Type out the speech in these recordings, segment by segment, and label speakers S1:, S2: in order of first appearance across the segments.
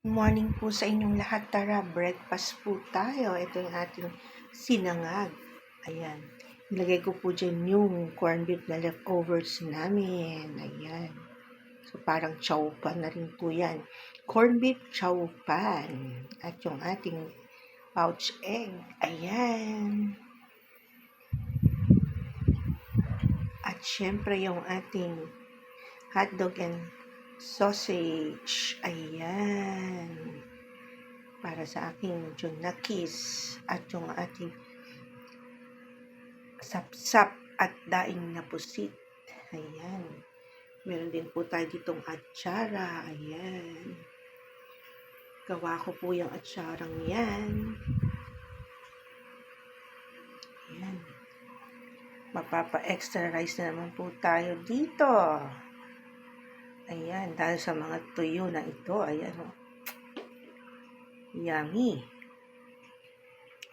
S1: Morning po sa inyong lahat. Tara, breakfast po tayo. Ito yung ating sinangag. Ayan. Nilagay ko po dyan yung corned beef na leftovers namin. Ayan. So, parang chow pan na rin po yan. Corned beef chow pan. At yung ating pouch egg. Ayan. At syempre yung ating hotdog and sausage. Ayan. Para sa aking junakis. At yung ating sapsap at daing na pusit. Ayan. Meron din po tayo ditong atsara. Ayan. Gawa ko po yung atsarang yan. Ayan. Mapapa-extra rice na naman po tayo dito. Ayan. Dahil sa mga tuyo na ito. Ayan. Oh. Yummy.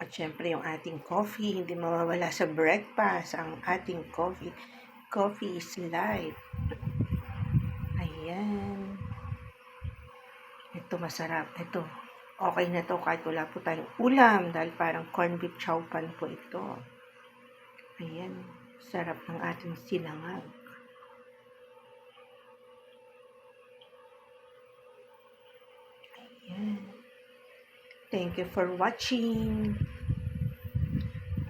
S1: At syempre yung ating coffee. Hindi mawawala sa breakfast ang ating coffee. Coffee is life. Ayan. Ito masarap. Ito. Okay na to kahit wala po tayong ulam. Dahil parang corned beef chow pan po ito. Ayan. Sarap ng ating sinangag. Ayan. Thank you for watching.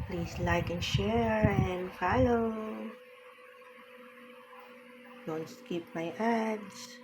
S1: Please like and share and follow. Don't skip my ads.